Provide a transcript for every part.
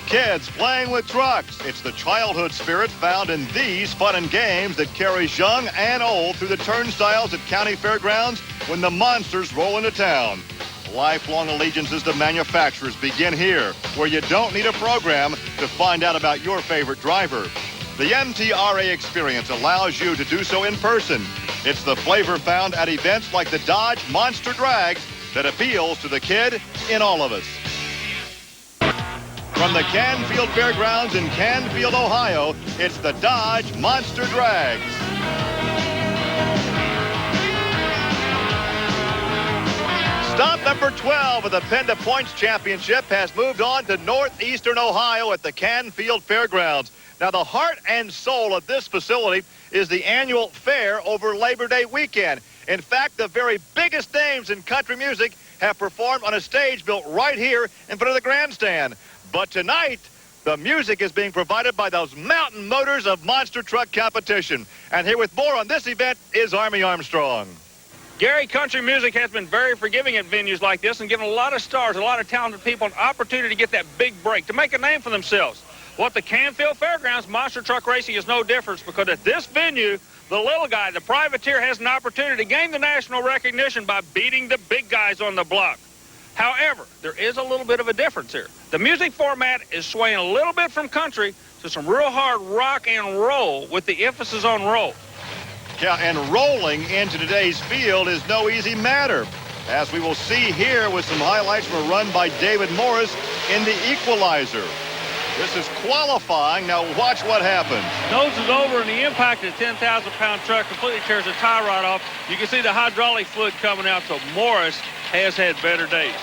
Kids playing with trucks. It's the childhood spirit found in these fun and games that carries young and old through the turnstiles at county fairgrounds when the monsters roll into town. Lifelong allegiances to manufacturers begin here, where you don't need a program to find out about your favorite driver. The MTRA experience allows you to do so in person. It's the flavor found at events like the Dodge Monster Drags that appeals to the kid in all of us. From the Canfield Fairgrounds in Canfield, Ohio, it's the Dodge Monster Drags. Stop number 12 of the PENDA Points Championship has moved on to northeastern Ohio at the Canfield Fairgrounds. Now, the heart and soul of this facility is the annual fair over Labor Day weekend. In fact, the very biggest names in country music have performed on a stage built right here in front of the grandstand. But tonight, the music is being provided by those mountain motors of monster truck competition. And here with more on this event is Army Armstrong. Gary, country music has been very forgiving at venues like this and given a lot of stars, a lot of talented people an opportunity to get that big break, to make a name for themselves. Well, at the Canfield Fairgrounds, monster truck racing is no difference, because at this venue, the little guy, the privateer, has an opportunity to gain the national recognition by beating the big guys on the block. However, there is a little bit of a difference here. The music format is swaying a little bit from country to some real hard rock and roll, with the emphasis on roll. Yeah, and rolling into today's field is no easy matter, as we will see here with some highlights from a run by David Morris in the Equalizer. This is qualifying. Now watch what happens. Noses over, and the impact of the 10,000-pound truck completely tears the tie rod off. You can see the hydraulic fluid coming out, so Morris has had better days.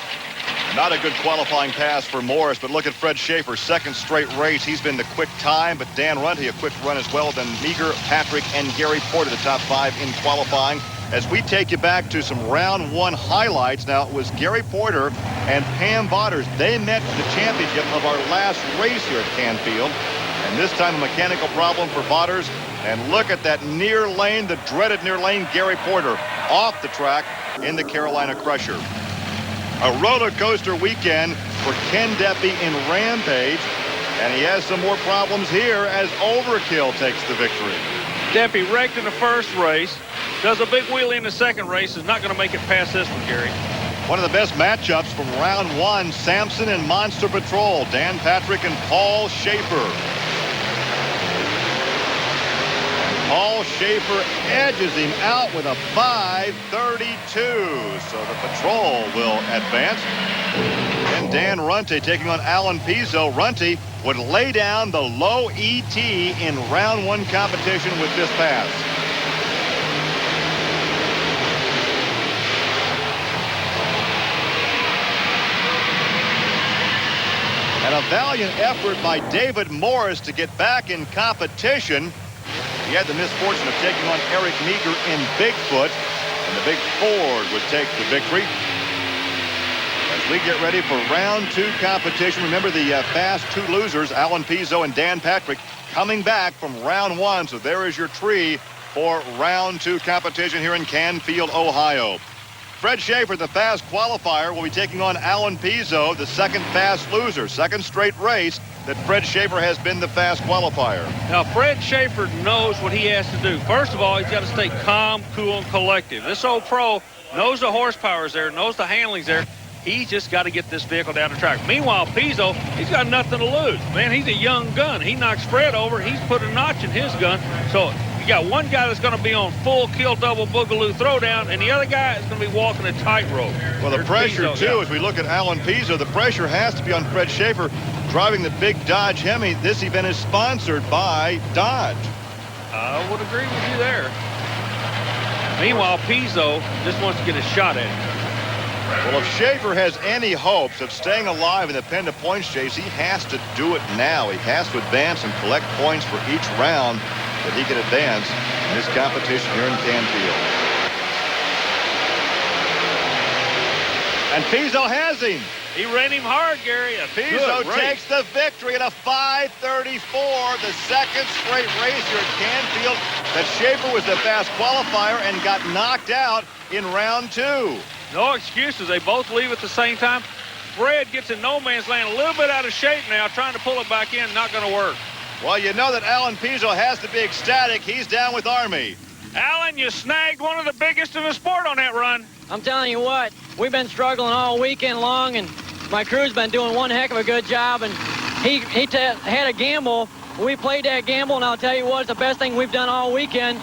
Not a good qualifying pass for Morris, but look at Fred Shafer, second straight race. He's been the quick time, but Dan Runte, a quick run as well. Then Meagher, Patrick, and Gary Porter, the top 5 in qualifying. As we take you back to some round 1 highlights. Now, it was Gary Porter and Pam Vaters. They met for the championship of our last race here at Canfield. And this time a mechanical problem for Vaters. And look at that near lane, the dreaded near lane, Gary Porter off the track in the Carolina Crusher. A roller coaster weekend for Ken Deppe in Rampage. And he has some more problems here as Overkill takes the victory. Deppe wrecked in the first race, does a big wheelie in the second race, is not going to make it past this one, Gary. One of the best matchups from round 1, Samson and Monster Patrol, Dan Patrick and Paul Shafer. Paul Shafer edges him out with a 5:32, so the Patrol will advance. And Dan Runte taking on Alan Pezo. Runte would lay down the low ET in round 1 competition with this pass. And a valiant effort by David Morris to get back in competition. He had the misfortune of taking on Eric Meagher in Bigfoot, and the big Ford would take the victory. As we get ready for round 2 competition, remember the fast 2 losers, Alan Pezo and Dan Patrick, coming back from round 1. So there is your tree for round 2 competition here in Canfield, Ohio. Fred Shafer, the fast qualifier, will be taking on Alan Pezo, the second fast loser. Second straight race that Fred Shafer has been the fast qualifier. Now, Fred Shafer knows what he has to do. First of all, he's got to stay calm, cool, and collective. This old pro knows the horsepower's there, knows the handling's there. He's just got to get this vehicle down the track. Meanwhile, Pezo, he's got nothing to lose. Man, he's a young gun. He knocks Fred over. He's put a notch in his gun. So you got one guy that's going to be on full kill double boogaloo throwdown, and the other guy is going to be walking a tightrope. Well, the pressure, too, as we look at Alan Pezo, the pressure has to be on Fred Shafer driving the big Dodge Hemi. This event is sponsored by Dodge. I would agree with you there. Meanwhile, Pezo just wants to get a shot at it. Well, if Shafer has any hopes of staying alive in the PENDA points chase, he has to do it now. He has to advance and collect points for each round that he can advance in this competition here in Canfield. And Pezo has him. He ran him hard, Gary. Pezo takes the victory in a 5:34, the second straight race here at Canfield that Shafer was the fast qualifier and got knocked out in round 2. No excuses. They both leave at the same time. Fred gets in no man's land, a little bit out of shape now, trying to pull it back in, not going to work. Well, you know that Alan Pezo has to be ecstatic. He's down with Army. Alan, you snagged one of the biggest in the sport on that run. I'm telling you what, we've been struggling all weekend long, and my crew's been doing one heck of a good job, and he had a gamble. We played that gamble, and I'll tell you what, it's the best thing we've done all weekend.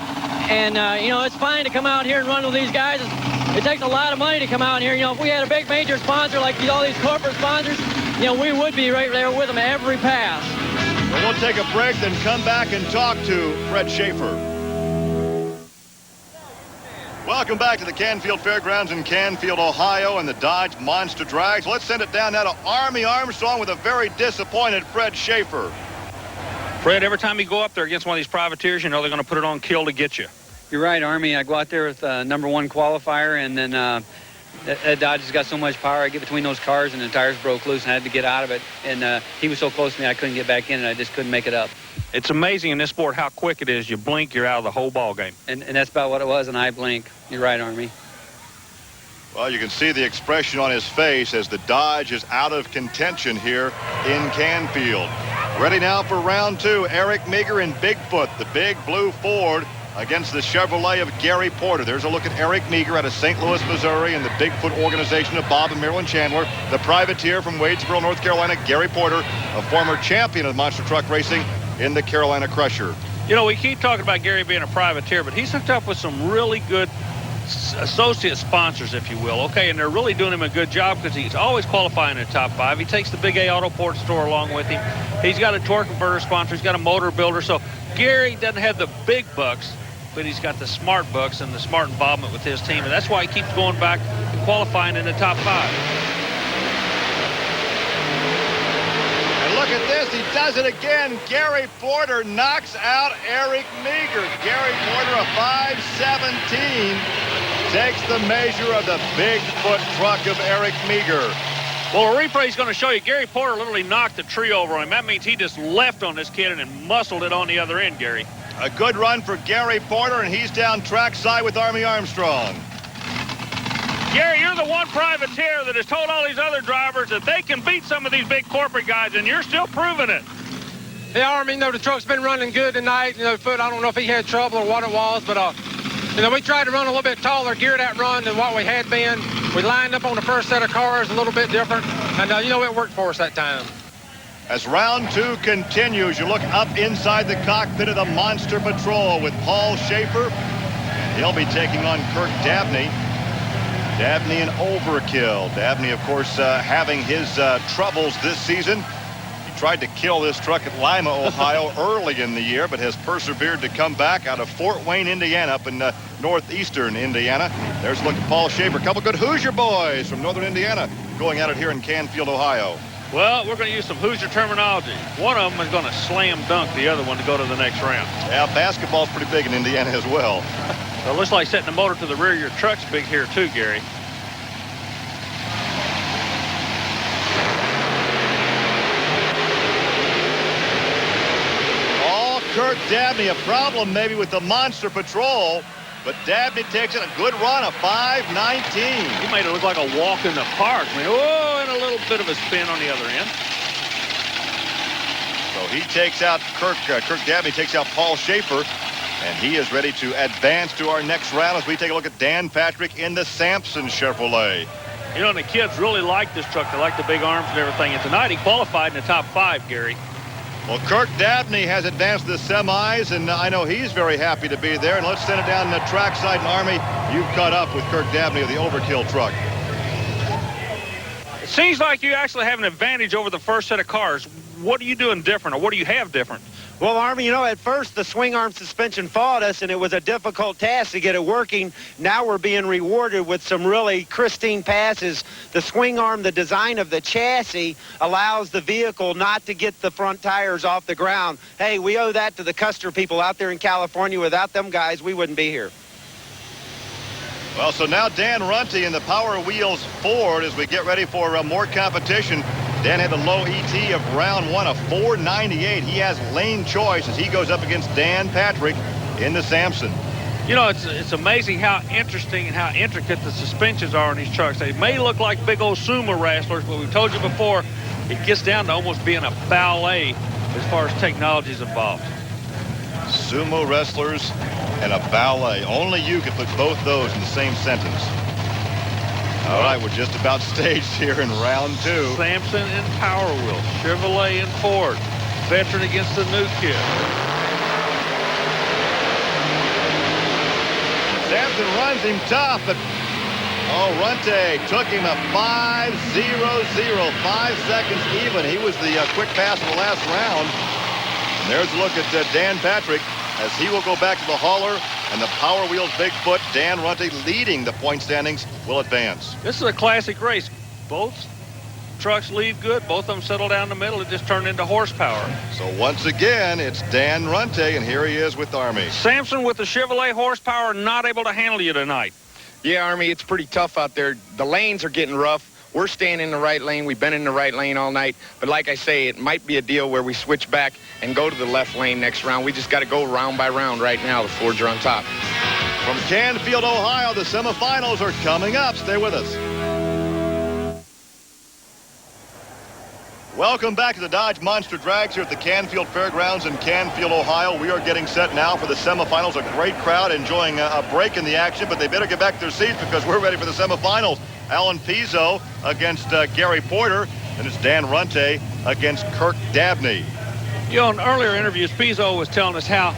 And, you know, it's fine to come out here and run with these guys. It takes a lot of money to come out here. You know, if we had a big major sponsor like all these corporate sponsors, you know, we would be right there with them every pass. Well, we'll take a break, then come back and talk to Fred Shafer. Welcome back to the Canfield Fairgrounds in Canfield, Ohio, and the Dodge Monster Drags. Let's send it down now to Army Armstrong with a very disappointed Fred Shafer. Fred, every time you go up there against one of these privateers, you know they're going to put it on kill to get you. You're right, Army. I go out there with #1 qualifier, and then that Dodge has got so much power. I get between those cars, and the tires broke loose, and I had to get out of it. And he was so close to me, I couldn't get back in, and I just couldn't make it up. It's amazing in this sport how quick it is. You blink, you're out of the whole ball game. And that's about what it was, and I blink. You're right, Army. Well, you can see the expression on his face as the Dodge is out of contention here in Canfield. Ready now for round two. Eric Meagher and Bigfoot, the big blue Ford, against the Chevrolet of Gary Porter. There's a look at Eric Meagher out of St. Louis, Missouri, and the Bigfoot organization of Bob and Marilyn Chandler. The privateer from Wadesboro, North Carolina, Gary Porter, a former champion of monster truck racing in the Carolina Crusher. You know, we keep talking about Gary being a privateer, but he's hooked up with some really good associate sponsors, if you will, okay, and they're really doing him a good job because he's always qualifying in the top 5. He takes the Big A Autoport store along with him. He's got a torque converter sponsor. He's got a motor builder. So Gary doesn't have the big bucks, but he's got the smart bucks and the smart involvement with his team, and that's why he keeps going back and qualifying in the top 5. And look at this. He does it again. Gary Porter knocks out Eric Meagher. Gary Porter, a 5:17. Takes the measure of the Bigfoot truck of Eric Meagher. Well, a replay is going to show you Gary Porter literally knocked the tree over on him. That means he just left on this kid and then muscled it on the other end, Gary. A good run for Gary Porter, and he's down trackside with Army Armstrong. Gary, you're the one privateer that has told all these other drivers that they can beat some of these big corporate guys, and you're still proving it. Yeah, Army, you know, the truck's been running good tonight. You know, Foot, I don't know if he had trouble or what it was, but you know, we tried to run a little bit taller gear that run than what we had been. We lined up on the first set of cars a little bit different, and, you know, it worked for us that time. As round two continues, you look up inside the cockpit of the Monster Patrol with Paul Shafer, and he'll be taking on Kirk Dabney. Dabney and Overkill. Dabney, of course, having his troubles this season. He tried to kill this truck at Lima, Ohio early in the year, but has persevered to come back out of Fort Wayne, Indiana, up in northeastern Indiana. There's a look at Paul Shafer. A couple good Hoosier boys from northern Indiana going at it here in Canfield, Ohio. Well, we're going to use some Hoosier terminology. One of them is going to slam dunk the other one to go to the next round. Yeah, basketball's pretty big in Indiana as well. So it looks like setting the motor to the rear of your truck's big here too, Gary. Kirk Dabney, a problem maybe with the Monster Patrol, but Dabney takes it a good run, a 5:19. He made it look like a walk in the park. I mean, oh, and a little bit of a spin on the other end. So he takes out Kirk Dabney takes out Paul Shafer, and he is ready to advance to our next round as we take a look at Dan Patrick in the Samson Chevrolet. You know, and the kids really like this truck. They like the big arms and everything. And tonight he qualified in the top 5, Gary. Well, Kirk Dabney has advanced to the semis, and I know he's very happy to be there. And let's send it down the trackside. And Army, you've caught up with Kirk Dabney of the Overkill truck. It seems like you actually have an advantage over the first set of cars. What are you doing different, or what do you have different? Well, Army, you know, at first the swing arm suspension fought us, and it was a difficult task to get it working. Now we're being rewarded with some really pristine passes. The swing arm, the design of the chassis, allows the vehicle not to get the front tires off the ground. Hey, we owe that to the Custer people out there in California. Without them guys, we wouldn't be here. Well, so now Dan Runte in the Power Wheels Ford as we get ready for more competition. Dan had the low ET of round one, a 498. He has lane choice as he goes up against Dan Patrick in the Samson. You know, it's amazing how interesting and how intricate the suspensions are on these trucks. They may look like big old sumo wrestlers, but we told you before, it gets down to almost being a ballet as far as technology is involved. Sumo wrestlers and a ballet. Only you could put both those in the same sentence. All right, we're just about staged here in round 2. Samson and Power Wheel, Chevrolet and Ford. Veteran against the new kid. Samson runs him tough, but Runte took him a 5-0-0, 5 seconds even. He was the quick pass in the last round. And there's a look at Dan Patrick as he will go back to the hauler, and the Power Wheels Bigfoot, Dan Runte, leading the point standings, will advance. This is a classic race. Both trucks leave good. Both of them settle down the middle. It just turned into horsepower. So once again, it's Dan Runte, and here he is with Army. Samson with the Chevrolet horsepower, not able to handle you tonight. Yeah, Army, it's pretty tough out there. The lanes are getting rough. We're staying in the right lane. We've been in the right lane all night. But like I say, it might be a deal where we switch back and go to the left lane next round. We just got to go round by round right now. The Fords are on top. From Canfield, Ohio, the semifinals are coming up. Stay with us. Welcome back to the Dodge Monster Drags here at the Canfield Fairgrounds in Canfield, Ohio. We are getting set now for the semifinals. A great crowd enjoying a break in the action, but they better get back to their seats because we're ready for the semifinals. Alan Pezo against Gary Porter, and it's Dan Runte against Kirk Dabney. You know, in earlier interviews, Pezo was telling us how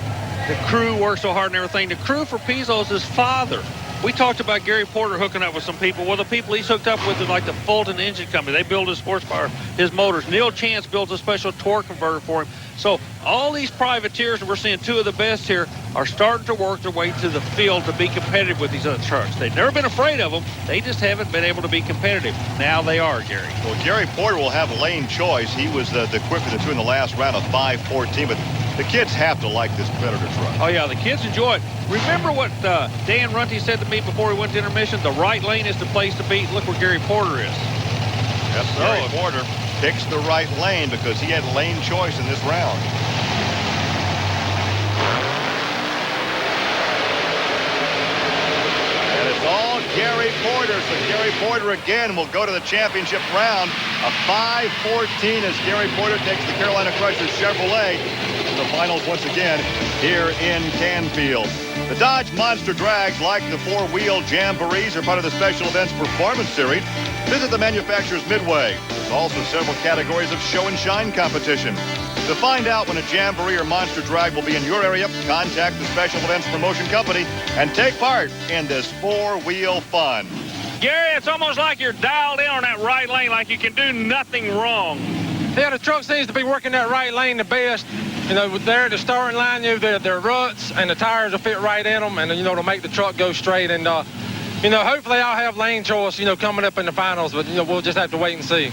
the crew works so hard and everything. The crew for Pezo is his father. We talked about Gary Porter hooking up with some people. Well, the people he's hooked up with is like the Fulton Engine Company. They build his horsepower, his motors. Neil Chance builds a special torque converter for him. So all these privateers, and we're seeing two of the best here, are starting to work their way to the field to be competitive with these other trucks. They've never been afraid of them. They just haven't been able to be competitive. Now they are, Gary. Well, Gary Porter will have lane choice. He was the quicker of the two in the last round of 5:14, but the kids have to like this Predator truck. Oh, yeah, the kids enjoy it. Remember what Dan Runte said to me before we went to intermission? The right lane is the place to be. Look where Gary Porter is. Yes, so Gary Porter picks the right lane because he had lane choice in this round. And it's all Gary Porter. So Gary Porter again will go to the championship round. A 5:14 as Gary Porter takes the Carolina Chrysler Chevrolet to the finals once again here in Canfield. The Dodge Monster Drags, like the four-wheel Jamborees, are part of the Special Events Performance Series. Visit the manufacturer's Midway. There's also several categories of show and shine competition. To find out when a Jamboree or Monster Drag will be in your area, contact the Special Events Promotion Company and take part in this four-wheel fun. Gary, it's almost like you're dialed in on that right lane, like you can do nothing wrong. Yeah, the truck seems to be working that right lane the best. You know, there at the starting line, you know, their ruts and the tires will fit right in them, and, you know, to make the truck go straight. And, you know, hopefully I'll have lane choice, you know, coming up in the finals, but, you know, we'll just have to wait and see.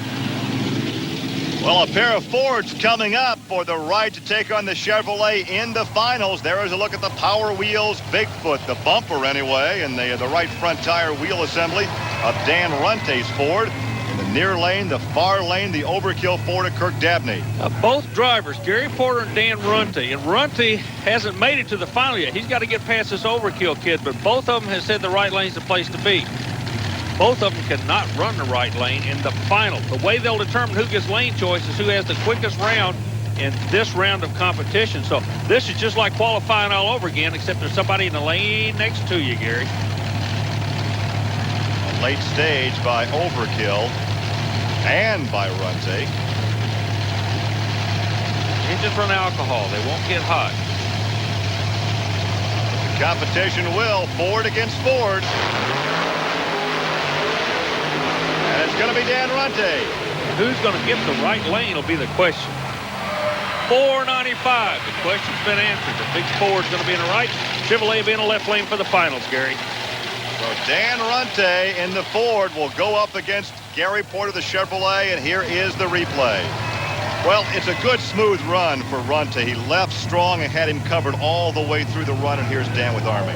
Well, a pair of Fords coming up for the right to take on the Chevrolet in the finals. There is a look at the Power Wheels Bigfoot, the bumper anyway, and the right front tire wheel assembly of Dan Runte's Ford. In the near lane, the far lane, the Overkill Ford of Kirk Dabney. Both drivers, Gary Porter and Dan Runte. And Runte hasn't made it to the final yet. He's got to get past this Overkill kid, but both of them have said the right lane's the place to be. Both of them cannot run the right lane in the final. The way they'll determine who gets lane choice is who has the quickest round in this round of competition. So this is just like qualifying all over again, except there's somebody in the lane next to you, Gary. A late stage by Overkill and by Runte. Engines run alcohol. They won't get hot. The competition will. Ford against Ford. And it's going to be Dan Runte. Who's going to get the right lane will be the question. 495. The question's been answered. The big Ford's going to be in the right. Chevrolet will be in the left lane for the finals, Gary. So Dan Runte in the Ford will go up against Gary Porter, the Chevrolet, and here is the replay. Well, it's a good, smooth run for Runte. He left strong and had him covered all the way through the run, and here's Dan with Army.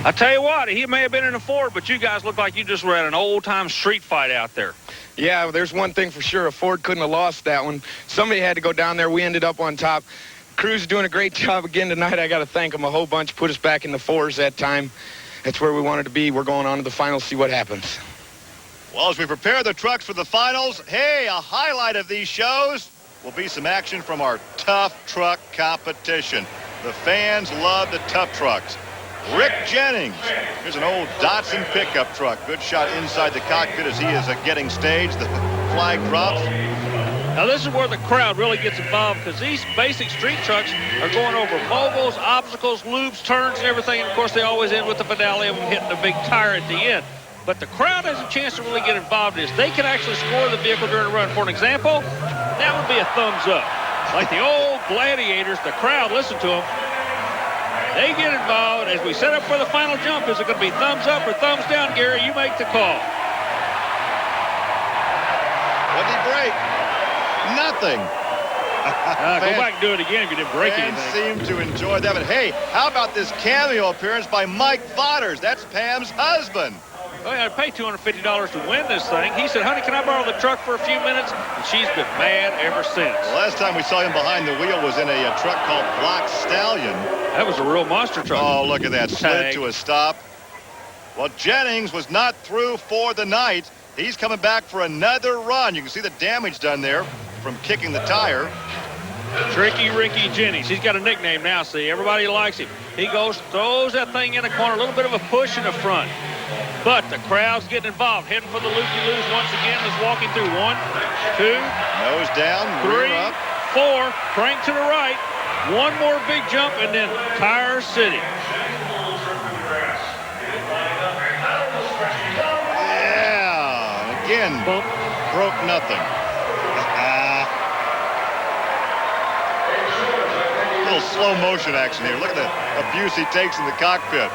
I tell you what, he may have been in a Ford, but you guys look like you just were at an old-time street fight out there. Yeah, there's one thing for sure. A Ford couldn't have lost that one. Somebody had to go down there. We ended up on top. Crew's doing a great job again tonight. I got to thank them a whole bunch. Put us back in the fours that time. That's where we wanted to be. We're going on to the finals, see what happens. Well, as we prepare the trucks for the finals, hey, a highlight of these shows will be some action from our tough truck competition. The fans love the tough trucks. Rick Jennings. Here's an old Datsun pickup truck. Good shot inside the cockpit as he is getting staged. The flag drops. Now this is where the crowd really gets involved, because these basic street trucks are going over moguls, obstacles, loops, turns, and everything. And of course, they always end with the finale of them hitting a big tire at the end. But the crowd has a chance to really get involved in this. They can actually score the vehicle during a run. For an example, that would be a thumbs up. Like the old gladiators, the crowd, listen to them. They get involved as we set up for the final jump. Is it going to be thumbs up or thumbs down, Gary? You make the call. What did he break? Nothing. Go back and do it again if you didn't break Fans anything. seem to enjoy that. But hey, how about this cameo appearance by Mike Vaters? That's Pam's husband. Oh, yeah, I'd pay $250 to win this thing. He said, honey, can I borrow the truck for a few minutes? And she's been mad ever since. The last time we saw him behind the wheel was in a truck called Black Stallion. That was a real monster truck. Oh, look at that. Slid Tag. to a stop. Well, Jennings was not through for the night. He's coming back for another run. You can see the damage done there from kicking the tire. Tricky Ricky Jennings. He's got a nickname now, see. Everybody likes him. He goes, throws that thing in the corner, a little bit of a push in the front. But the crowd's getting involved, heading for the loop-de-loos once again. Is walking through 1, 2, Nose down, 3, rear up. 4, crank to the right. One more big jump, and then Tire City. Yeah, again, Bump. broke nothing. Little slow motion action here. Look at the abuse he takes in the cockpit.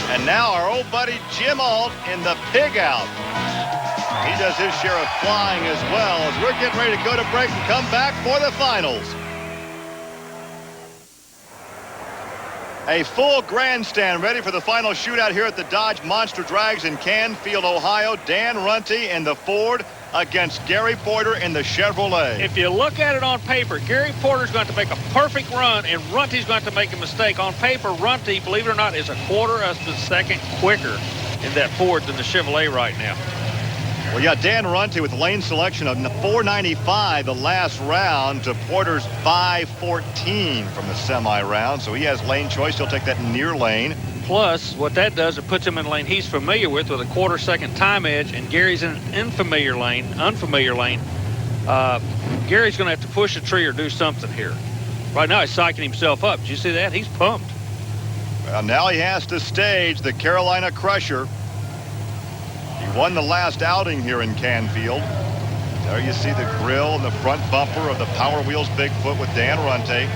And now our old buddy Jim Alt in the pig out. He does his share of flying as well as we're getting ready to go to break and come back for the finals. A full grandstand ready for the final shootout here at the Dodge Monster Drags in Canfield, Ohio. Dan Runte in the Ford against Gary Porter in the Chevrolet. If you look at it on paper, Gary Porter's going to make a perfect run, and Runte's going to make a mistake. On paper, Runte, believe it or not, is a quarter of a second quicker in that Ford than the Chevrolet right now. Well, yeah, Dan Runte with the lane selection of 495 the last round to Porter's 514 from the semi-round. So he has lane choice. He'll take that near lane. Plus, what that does, it puts him in a lane he's familiar with a quarter-second time edge, and Gary's in an unfamiliar lane. Gary's going to have to push a tree or do something here. Right now, he's psyching himself up. Did you see that? He's pumped. Well, now he has to stage the Carolina Crusher. He won the last outing here in Canfield. There you see the grill and the front bumper of the Power Wheels Bigfoot with Dan Runte.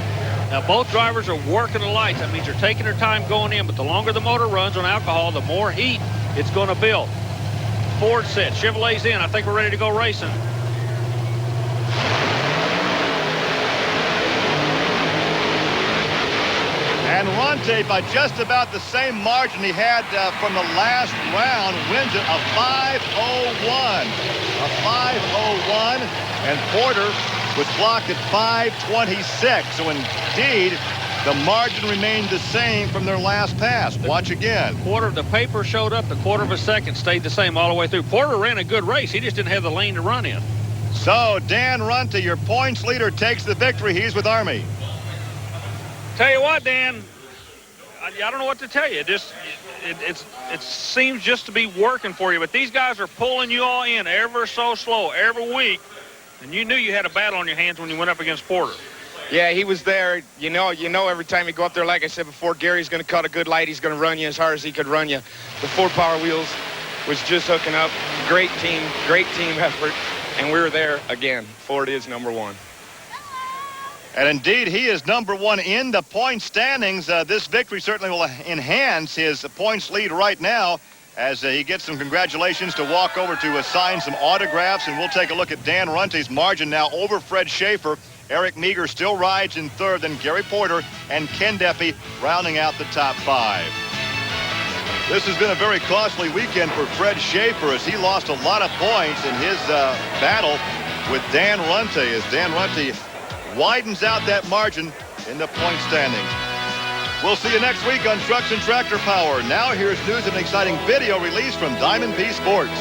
Now, both drivers are working the lights. That means they're taking their time going in, but the longer the motor runs on alcohol, the more heat it's going to build. Ford set. Chevrolet's in. I think we're ready to go racing. And Runte, by just about the same margin he had from the last round, wins it a 5:01. A 5:01, and Porter was blocked at 5:26. So indeed, the margin remained the same from their last pass. Watch again. The paper showed up. The quarter of a second stayed the same all the way through. Porter ran a good race. He just didn't have the lane to run in. So Dan Runte, your points leader, takes the victory. He's with Army. Tell you what, Dan, I don't know what to tell you. It seems just to be working for you, but these guys are pulling you all in ever so slow every week, and you knew you had a battle on your hands when you went up against Porter. Yeah, he was there. You know, every time you go up there, like I said before, Gary's going to cut a good light. He's going to run you as hard as he could run you. The Ford Power Wheels was just hooking up. Great team effort, and we were there again. Ford is number one. And indeed, he is number one in the point standings. This victory certainly will enhance his points lead right now as he gets some congratulations to walk over to sign some autographs. And we'll take a look at Dan Runte's margin now over Fred Shafer. Eric Meagher still rides in third, then Gary Porter and Ken Deppe rounding out the top five. This has been a very costly weekend for Fred Shafer as he lost a lot of points in his battle with Dan Runte, as Dan Runte widens out that margin in the point standings. We'll see you next week on Trucks and Tractor Power. Now here's news and exciting video release from Diamond P Sports.